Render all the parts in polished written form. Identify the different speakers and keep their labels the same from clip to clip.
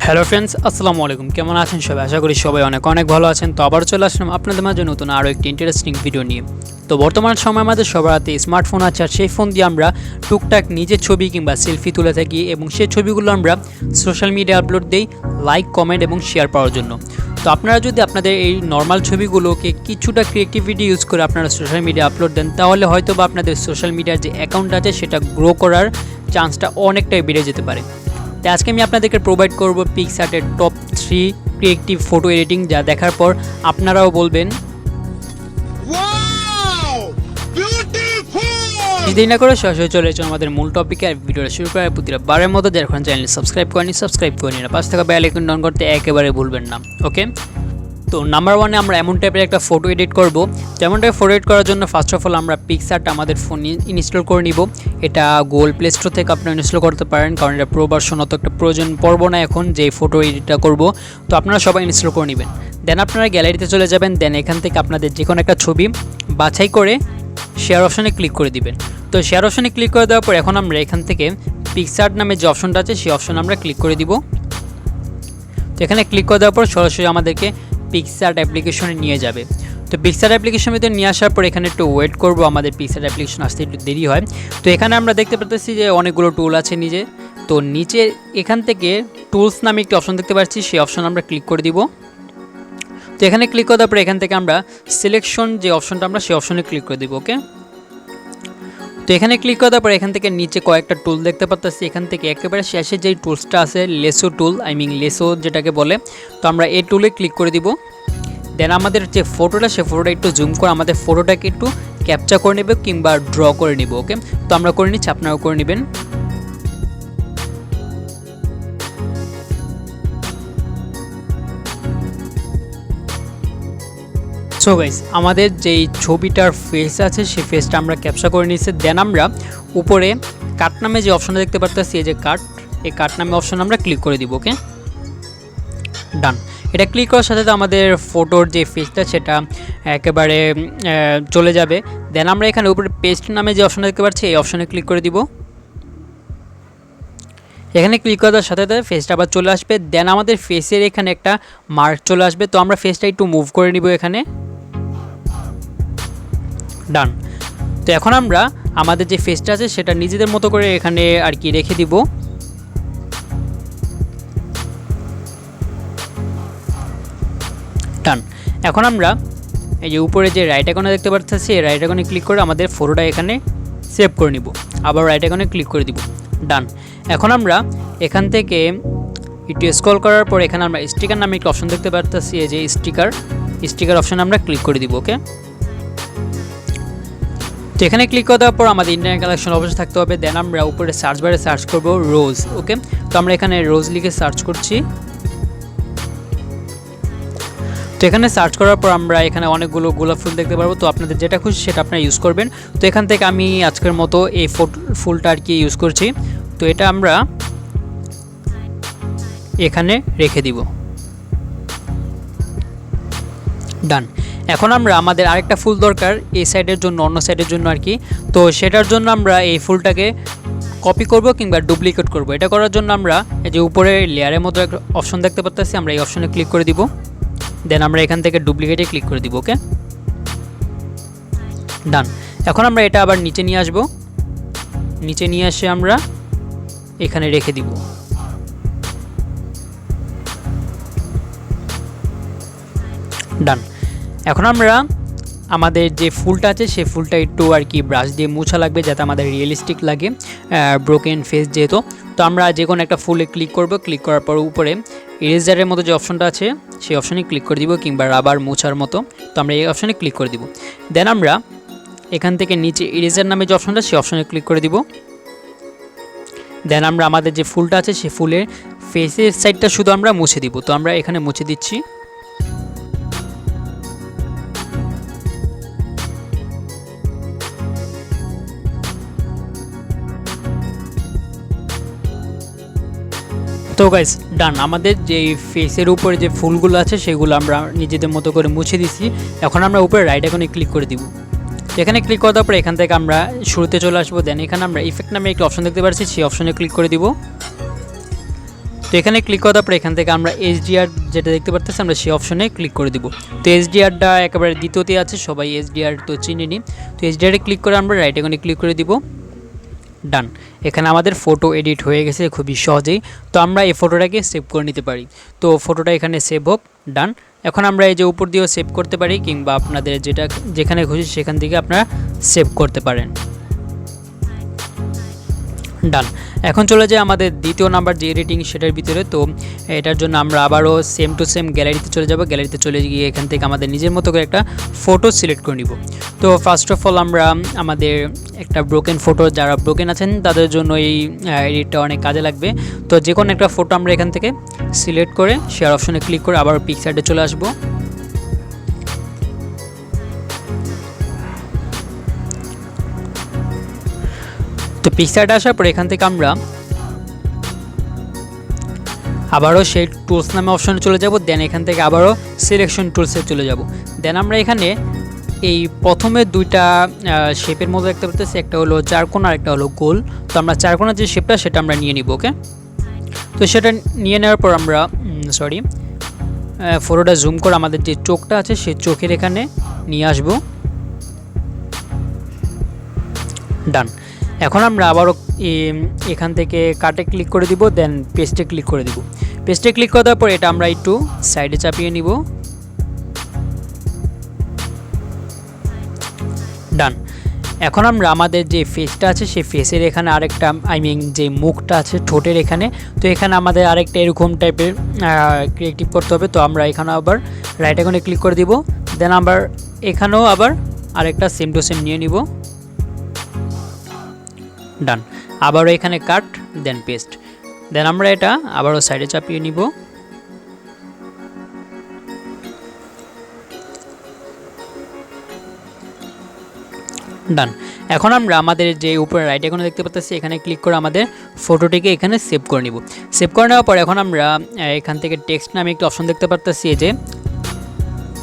Speaker 1: Hello friends, আসসালামু আলাইকুম। কেমন আছেন সবাই? আশা করি সবাই অনেক অনেক ভালো আছেন। তো আবার চলে আসলাম আপনাদের মাঝে নতুন আরও একটি ইন্টারেস্টিং ভিডিও নিয়ে। তো বর্তমান সময়ের মধ্যে সবার হাতে স্মার্টফোন আছে, আর সেই ফোন দিয়ে আমরা টুকটাক নিজের ছবি কিংবা সেলফি তুলে থাকি এবং সেই ছবিগুলো আমরা সোশ্যাল মিডিয়ায় আপলোড দিই লাইক, কমেন্ট এবং শেয়ার পাওয়ার জন্য। তো আপনারা যদি আপনাদের এই নর্মাল ছবিগুলোকে কিছুটা ক্রিয়েটিভিটি ইউজ করে আপনারা সোশ্যাল মিডিয়া আপলোড দেন, তাহলে হয়তো বা আপনাদের সোশ্যাল মিডিয়ার যে অ্যাকাউন্ট আছে সেটা গ্রো করার চান্সটা অনেকটাই বেড়ে যেতে পারে। তো আজকে আমি আপনাদেরকে প্রোভাইড করব পিক্সআর্টের টপ 3 ক্রিয়েটিভ ফটো এডিটিং, যা দেখার পর আপনারাও বলবেন দেরি না করে সরাসরি চলে এসেছে আমাদের মূল টপিকে। আর ভিডিওটা শুরু করার প্রতিবারের মতো যারা চ্যানেল সাবস্ক্রাইব করেনি না, পাশ থাকা বেল আইকন অন করতে একেবারে ভুলবেন না। ওকে, তো নাম্বার 1-এ আমরা এমন টাইপের একটা ফটো এডিট করব। যেমন টাইপ ফটো এডিট করার জন্য ফার্স্ট অফ অল আমরা পিক্সআর্ট আমাদের ফোনে ইনস্টল করে নিব। এটা গুগল প্লে স্টোর থেকে আপনারা ইনস্টল করতে পারেন, কারণ এটা প্রো ভার্সন, অত একটা প্রয়োজন পড়বো না এখন যে ফটো এডিটটা করব। তো আপনারা সবাই ইনস্টল করে নেবেন। দেন আপনারা গ্যালারিতে চলে যাবেন। দেন এখান থেকে আপনাদের যে কোনো একটা ছবি বাছাই করে শেয়ার অপশানে ক্লিক করে দিবেন। তো শেয়ার অপশানে ক্লিক করে দেওয়ার পর এখন আমরা এখান থেকে পিক্সআর্ট নামে যে অপশনটা আছে সেই অপশন আমরা ক্লিক করে দিব। তো এখানে ক্লিক করে দেওয়ার পর সরাসরি আমাদেরকে পিক্সআর্ট অ্যাপ্লিকেশনে নিয়ে যাবে। তো পিক্সআর্ট অ্যাপ্লিকেশনের ভিতরে নিয়ে আসার পর এখানে একটু ওয়েট করব, আমাদের পিক্সআর্ট অ্যাপ্লিকেশন আসতে একটু দেরি হয়। তো এখানে আমরা দেখতে পাচ্ছি যে অনেকগুলো টুল আছে নিচে। তো নিচে এখান থেকে টুলস নামে একটি অপশন দেখতে পাচ্ছি, সেই অপশন আমরা ক্লিক করে দিব। তো এখানে ক্লিক করার পর এখান থেকে আমরা সিলেকশন যে অপশনটা আমরা সেই অপশনে ক্লিক করে দিব। ওকে, তো এখানে ক্লিক করার পর এখান থেকে নিচে কয়েকটা টুল দেখতে পাচ্ছি। এখান থেকে একেবারে শেষে যেই টুলসটা আছে লেসো টুল, লেসো যেটাকে বলে, তো আমরা এই টুলে ক্লিক করে দিব। দেন আমাদের যে ফটোটা সে ফটোটা একটু জুম করে আমাদের ফটোটাকে একটু ক্যাপচার করে নেবে কিংবা ড্র করে নিব। ওকে, তো আমরা করে নিচ্ছি, আপনারাও করে নেবেন। সো গাইস, আমাদের যেই ছবিটার ফেস আছে সেই ফেসটা আমরা ক্যাপচার করে নিয়েছি। দেন আমরা উপরে কাট নামে যে অপশনটা দেখতে পাচ্ছি, এই যে কাট, এই কাট নামে অপশন আমরা ক্লিক করে দিব। ওকে, ডান। এটা ক্লিক করার সাথে আমাদের ফটোর যে ফেসটা সেটা একেবারে চলে যাবে। দেন আমরা এখানে উপরে পেস্ট নামে যে অপশনটা দেখতে পাচ্ছি এই অপশনে ক্লিক করে দিব। এখানে ক্লিক করার সাথে সাথে ফেসটা আবার চলে আসবে। দেন আমাদের ফেসের এখানে একটা মার্ক চলে আসবে। তো আমরা ফেসটা একটু মুভ করে নিব এখানে। ডান। তো এখন আমরা আমাদের যে ফেসটা আছে সেটা নিজেদের মতো করে এখানে আর কি রেখে দিব। ডান। এখন আমরা এই যে উপরে যে রাইট আইকনে দেখতে পাচ্ছি এই রাইট আইকনে ক্লিক করে আমাদের ফটোটা এখানে সেভ করে নিব। আবার রাইট আইকনে ক্লিক করে দিব। ডান। এখন আমরা এখান থেকে একটু স্ক্রল করার পর এখানে আমরা স্টিকার নামে একটা অপশন দেখতে পাচ্ছি, এই যে স্টিকার অপশন আমরা ক্লিক করে দিব। ওকে, তো এখানে ক্লিক করে দেওয়ার পর আমাদের ইন্টারনেট কানেকশন অবশ্যই থাকতে হবে। দেন আমরা উপরে সার্চ বারে সার্চ করব রোজ। ওকে, তো আমরা এখানে রোজ লিখে সার্চ করছি। তো এখানে সার্চ করার পর আমরা এখানে অনেকগুলো গোলাপ ফুল দেখতে পারবো। তো আপনাদের যেটা খুশি সেটা আপনারা ইউজ করবেন। তো এখান থেকে আমি আজকের মতো এই ফুলটা আর কি ইউজ করছি। তো এটা আমরা এখানে রেখে দিব। ডান। এখন আমরা আমাদের আরেকটা ফুল দরকার এই সাইডের জন্য, অন্য সাইডের জন্য আর কি। তো সেটার জন্য আমরা এই ফুলটাকে কপি করব কিংবা ডুপ্লিকেট করব। এটা করার জন্য আমরা এই যে উপরে লেয়ারের মতো একটা অপশন দেখতে পাচ্ছি, আমরা এই অপশনে ক্লিক করে দিব। দেন আমরা এখান থেকে ডুপ্লিকেটে ক্লিক করে দিব। ওকে, ডান। এখন আমরা এটা আবার নিচে নিয়ে আসব। নিচে নিয়ে এসে আমরা এখানে রেখে দিব। ডান। এখন আমরা আমাদের যে ফুলটা আছে সেই ফুলটা একটু আর কি ব্রাশ দিয়ে মুছা লাগবে, যাতে আমাদের রিয়েলিস্টিক লাগে, ব্রোকেন ফেস যেহেতু। তো আমরা যে কোনো একটা ফুলে ক্লিক করব। ক্লিক করার পর উপরে ইরেজারের মতো যে অপশনটা আছে সেই অপশনে ক্লিক করে দিব, কিংবা রাবার মোছার মতো। তো আমরা এই অপশনে ক্লিক করে দিব। দেন আমরা এখান থেকে নিচে ইরেজার নামে যে অপশনটা সেই অপশনে ক্লিক করে দিব। দেন আমরা আমাদের যে ফুলটা আছে সেই ফুলের ফেসের সাইডটা শুধু আমরা মুছে দিব। তো আমরা এখানে মুছে দিচ্ছি। তো গাইস, ডান। আমাদের যে ফেসের উপরে যে ফুলগুলো আছে সেগুলো আমরা নিজেদের মতো করে মুছে দিচ্ছি। এখন আমরা উপরে রাইট আইকনে ক্লিক করে দিব। এখানে ক্লিক করার পর এখান থেকে আমরা শুরুতে চলে আসবো। দেন এখানে আমরা ইফেক্ট নামে একটি অপশন দেখতে পাচ্ছি, সেই অপশনে ক্লিক করে দিব। তো এখানে ক্লিক করার পর এখান থেকে আমরা HDR যেটা দেখতে পারতেছি আমরা সেই অপশনে ক্লিক করে দিব। তো HDRটা একেবারে দ্বিতীয়তে আছে, সবাই HDR তো চিনেনি। তো HDR-এ ক্লিক করে আমরা রাইট আইকনে ক্লিক করে দিব। ডান। এখানে আমাদের ফটো এডিট হয়ে গেছে খুবই সহজেই। তো আমরা এই ফটোটাকে সেভ করে নিতে পারি। তো ফটোটা এখানে সেভ হোক। ডান। এখন আমরা এই যে উপর দিয়েও সেভ করতে পারি, কিংবা আপনাদের যেখানে খুশি সেখান থেকে আপনারা সেভ করতে পারেন। ডান। এখন চলে যায় আমাদের দ্বিতীয় নাম্বার যে এডিটিং সেটার ভিতরে। তো এটার জন্য আমরা আবারও সেম টু সেম গ্যালারিতে চলে যাব। গ্যালারিতে চলে গিয়ে এখান থেকে আমাদের নিজের মতো করে একটা ফটো সিলেক্ট করে নিব। তো ফার্স্ট অফ অল আমরা আমাদের একটা ব্রোকেন ফটো, যারা ব্রোকেন আছেন তাদের জন্য এই এডিটটা অনেক কাজে লাগবে। তো যে কোনো একটা ফটো আমরা এখান থেকে সিলেক্ট করে শেয়ার অপশনে ক্লিক করে আবার পিকচার্টে চলে আসবো। তো পিকচার্টে আসার পর এখান থেকে আমরা আবারও সেই টুলস নামে অপশনে চলে যাব। দেন এখান থেকে আবারও সিলেকশন টুলসে চলে যাব। দেন আমরা এখানে এই প্রথমে দুইটা শেপের মতো দেখতে পাচ্ছি, একটা হলো চারকোনা আর একটা হলো গোল। তো আমরা চারকোনার যে শেপটা সেটা আমরা নিয়ে নিব। ওকে, তো সেটা নিয়ে নেওয়ার পর আমরা ফটোটা জুম করে আমাদের যে চোখটা আছে সেই চোখের এখানে নিয়ে আসব। ডান। এখন আমরা আবারও এখান থেকে কাটে ক্লিক করে দিব। দেন পেস্টে ক্লিক করে দিব। পেস্টে ক্লিক করার পর এটা আমরা একটু সাইডে চাপিয়ে নিব। ডান। এখন আমরা আমাদের যে ফেসটা আছে সেই ফেসের এখানে আরেকটা যে মুখটা আছে ঠোঁটের এখানে, তো এখানে আমাদের আরেকটা এরকম টাইপের ক্রিয়েটিভ করতে হবে। তো আমরা এখানে আবার রাইট আইকনে ক্লিক করে দিব। দেন আবার এখানেও আবার আরেকটা সেম টু সেম নিয়ে নিব। ডান। আবারও এখানে কাট, দেন পেস্ট। দেন আমরা এটা আবারও সাইডে চাপিয়ে নিব। ডান। এখন আমরা আমাদের যে উপরে রাইট আইকনে দেখতে পাচ্ছি এখানে ক্লিক করে আমাদের ফটোটিকে এখানে সেভ করে নিব। সেভ করে নেওয়ার পর এখন আমরা এখান থেকে টেক্সট নামে একটা অপশন দেখতে পাচ্ছি, এই যে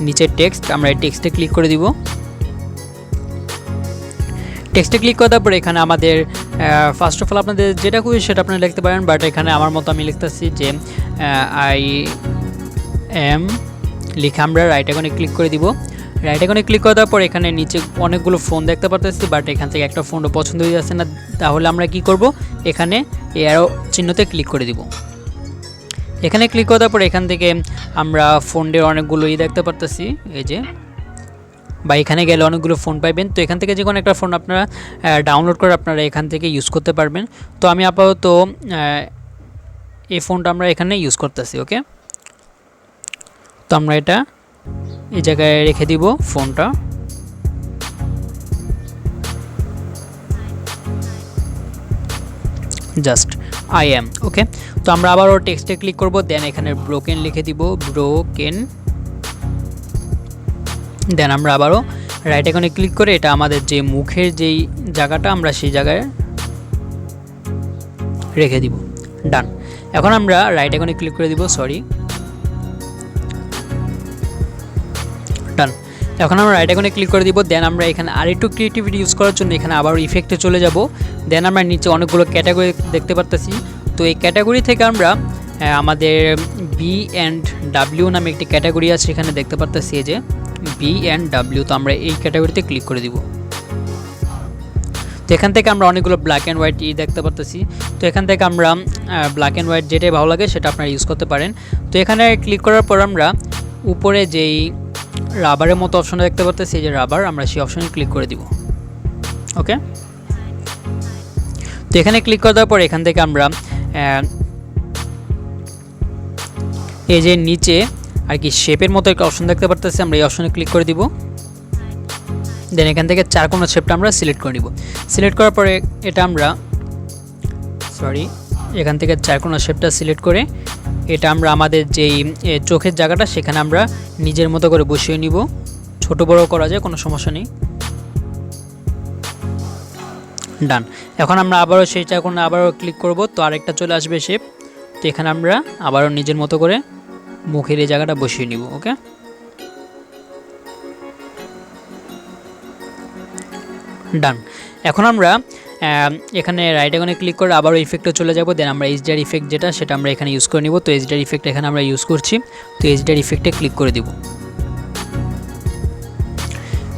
Speaker 1: নিচের টেক্সট, আমরা এই টেক্সটে ক্লিক করে দিব। টেক্সটে ক্লিক করার পর এখানে আমাদের ফার্স্ট অফ অল আপনাদের যেটা খুশি সেটা আপনারা লিখতে পারেন, বাট এখানে আমার মতো আমি লিখতেছি যে আই এম লিখে আমরা রাইট আইকনে ক্লিক করে দিব। রাইট আইকনে ক্লিক করার পর এখানে নিচে অনেকগুলো ফোন দেখতে পাচ্ছি, বাট এখান থেকে একটা ফোনও পছন্দ হয়ে যাচ্ছে না। তাহলে আমরা কি করব, এখানে এই অ্যারো চিহ্নতে ক্লিক করে দিব। এখানে ক্লিক করার পর এখান থেকে আমরা ফোনের অনেকগুলো দেখতে পাচ্ছি, এই যে বা এখানে গেলে অনেকগুলো ফোন পাইবেন। তো এখান থেকে যে কোনো একটা ফোন আপনারা ডাউনলোড করে আপনারা এখান থেকে ইউজ করতে পারবেন। তো আমি আপাতত এই ফোনটা আমরা এখানে ইউজ করতেছি। ওকে, তো আমরা এটা এই জায়গায় রেখে দিব ফোনটা। Just I am. ওকে, তো আমরা আবারও টেক্সটে ক্লিক করব। দেন এখানে ব্রোকেন লিখে দিব, ব্রোকেন। দেন আমরা আবারও রাইট আইকনে ক্লিক করে এটা আমাদের যে মুখের যেই জায়গাটা আমরা সেই জায়গায় রেখে দিব। ডান। এখন আমরা রাইট আইকনে ক্লিক করে দিব, ডান। এখন আমরা রাইট আইকনে ক্লিক করে দিব। দেন আমরা এখানে আরেকটু ক্রিয়েটিভিটি ইউজ করার জন্য এখানে আবার ইফেক্টে চলে যাব। দেন আমরা নিচে অনেকগুলো ক্যাটাগরি দেখতে পাচ্ছি। তো এই ক্যাটাগরি থেকে আমরা আমাদের B&W নামে একটি ক্যাটাগরি আছে, এখানে দেখতে পাচ্ছি এই যে B&W। তো আমরা এই ক্যাটাগরিতে ক্লিক করে দিব। তো এখান থেকে আমরা অনেকগুলো ব্ল্যাক অ্যান্ড হোয়াইট দেখতে পাচ্ছি। তো এখান থেকে আমরা ব্ল্যাক অ্যান্ড হোয়াইট যেটাই ভালো লাগে সেটা আপনারা ইউজ করতে পারেন। তো এখানে ক্লিক করার পর আমরা উপরে যেই রাবারের মতো অপশনটা দেখতে পাচ্ছি, এই যে রাবার, আমরা সেই অপশনে ক্লিক করে দিব। ওকে, তো এখানে ক্লিক করার পর এখান থেকে আমরা এই যে নিচে আর কি শেপের মতো একটা অপশন দেখতে পাচ্ছি, আমরা এই অপশনে ক্লিক করে দিব। দেন এখান থেকে চারকোনা শেপটা আমরা সিলেক্ট করে নিব। সিলেক্ট করার পরে এটা আমরা এখান থেকে চারকোনা শেপটা সিলেক্ট করে এটা আমরা আমাদের যেই চোখের জায়গাটা সেখানে আমরা নিজের মতো করে বসিয়ে নিব। ছোট বড় করা যায়, কোনো সমস্যা নেই। ডান। এখন আমরা আবারও সেই চারকোনা আবারও ক্লিক করব। তো আরেকটা চলে আসবে শেপ। তো এখানে আমরা আবারও নিজের মতো করে মুখের এই জায়গাটা বসিয়ে নিব। ওকে, ডান। এখন আমরা এখানে রাইট আইকনে ক্লিক করে আবারও ইফেক্টে চলে যাব। দেন আমরা এইচডিআর ইফেক্ট যেটা সেটা আমরা এখানে ইউজ করে নিব। তো এইচডিআর ইফেক্ট এখানে আমরা ইউজ করছি। তো এইচডিআর ইফেক্টে ক্লিক করে দিব।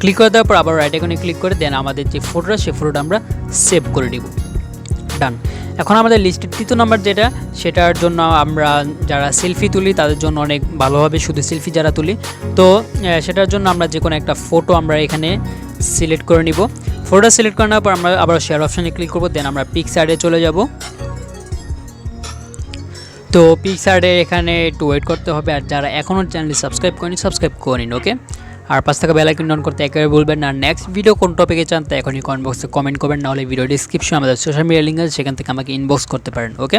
Speaker 1: ক্লিক করে দেওয়ার পর আবার রাইট আইকনে ক্লিক করে দেন আমাদের যে ফটোটা সেই ফটোটা আমরা সেভ করে নিব। ডান। এখন আমাদের লিস্টের 3 নাম্বার যেটা, সেটার জন্য আমরা যারা সেলফি তুলি তাদের জন্য অনেক ভালো হবে, শুধু সেলফি যারা তুলি। তো সেটার জন্য আমরা যে কোনো একটা ফটো আমরা এখানে সিলেক্ট করে নিব। ফটোটা সিলেক্ট করে নেওয়ার পর আমরা আবার শেয়ার অপশানে ক্লিক করব। দেন আমরা পিক্সআর্টে চলে যাব। তো পিক্সআর্টে এখানে একটু ওয়েট করতে হবে। আর যারা এখনও চ্যানেলটি সাবস্ক্রাইব করেনি সাবস্ক্রাইব করে নিন। ওকে, আর পাশ থেকে বেল আইকন অন করতে একেবারে বলবেন না। নেক্সট ভিডিও কোন টপিকে চান তা এখনই কমেন্ট বক্সে কমেন্ট করবেন, নাহলে ভিডিও ডিসক্রিপশনে আমাদের সোশ্যাল মিডিয়া লিঙ্ক আছে, সেখান থেকে আমাকে ইনবক্স করতে পারেন। ওকে,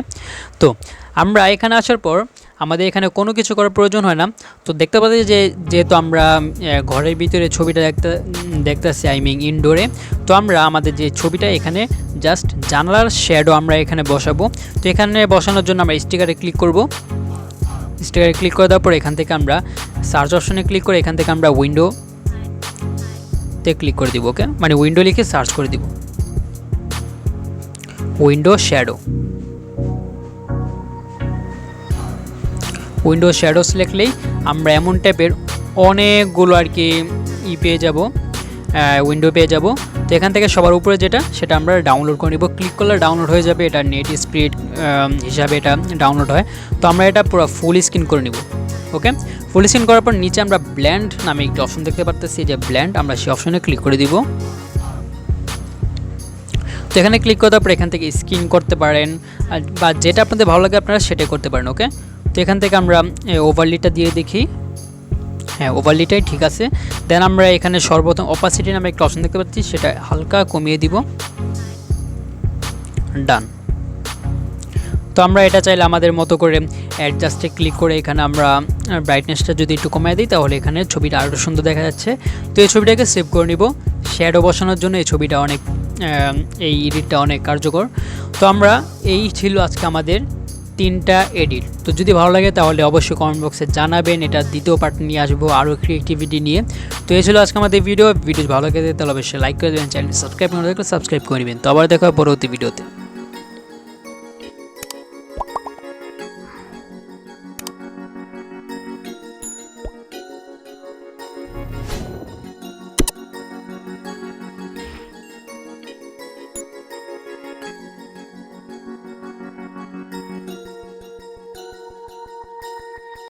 Speaker 1: তো আমরা এখানে আসার পর আমাদের এখানে কোনো কিছু করার প্রয়োজন হয় না। তো দেখতে পাচ্ছি যে যেহেতু আমরা ঘরের ভিতরে ছবিটা দেখতেছি, আই মিন ইনডোরে, তো আমরা আমাদের যে ছবিটা এখানে জাস্ট জানালার শ্যাডো আমরা এখানে বসাবো। তো এখানে বসানোর জন্য আমরা স্টিকারে ক্লিক করব। স্টিকারে ক্লিক করে দেওয়ার পর এখান থেকে আমরা সার্চ অপশনে ক্লিক করে এখান থেকে আমরা উইন্ডোতে ক্লিক করে দিব। ওকে, মানে উইন্ডো লিখে সার্চ করে দিব উইন্ডো শ্যাডো। উইন্ডো শ্যাডোস লিখলেই আমরা এমন টাইপের অনেকগুলো আর কি পেয়ে যাব, উইন্ডো পেয়ে যাব। তো এখান থেকে সবার উপরে যেটা সেটা আমরা ডাউনলোড করে নিব। ক্লিক করলে ডাউনলোড হয়ে যাবে। এটা নেট স্পিড হিসাবে এটা ডাউনলোড হয়। তো আমরা এটা পুরো ফুল স্ক্রিন করে নিব। ওকে, ফুল স্ক্রিন করার পর নিচে আমরা ব্ল্যান্ড নামে একটি অপশন দেখতে পারতেছি, যে ব্ল্যান্ড, আমরা সেই অপশনে ক্লিক করে দিব। তো এখানে ক্লিক করার পর এখান থেকে স্ক্রিন করতে পারেন, বা যেটা আপনাদের ভালো লাগে আপনারা সেটাই করতে পারেন। ওকে, তো এখান থেকে আমরা ওভারলিটা দিয়ে দেখি। হ্যাঁ, ওভারলিটাই ঠিক আছে। দেন আমরা এখানে সর্বপ্রথম অপাসিটি নামে একটা অপশন দেখতে পাচ্ছি, সেটা হালকা কমিয়ে দিব। ডান। তো আমরা এটা চাইলে আমাদের মতো করে অ্যাডজাস্টে ক্লিক করে এখানে আমরা ব্রাইটনেসটা যদি একটু কমিয়ে দিই তাহলে এখানে ছবিটা আরও সুন্দর দেখা যাচ্ছে। তো এই ছবিটাকে সেভ করে নিব। শ্যাডো বসানোর জন্য এই ছবিটা অনেক, এই এডিটটা অনেক কার্যকর। তো আমরা এই ছিল আজকে আমাদের 3টা এডিট। তো যদি ভালো লাগে তাহলে অবশ্যই কমেন্ট বক্সে জানাবেন। এটা দ্বিতীয় পার্ট নিয়ে আসবো আরও ক্রিয়েটিভিটি নিয়ে। তো এই ছিল আজকে আমাদের ভিডিও ভালো লাগে তাহলে অবশ্যই লাইক করে দেবেন, চ্যানেলটি সাবস্ক্রাইব করে রাখলে সাবস্ক্রাইব করে নেবেন। তো আবার দেখা হবে পরবর্তী ভিডিওতে।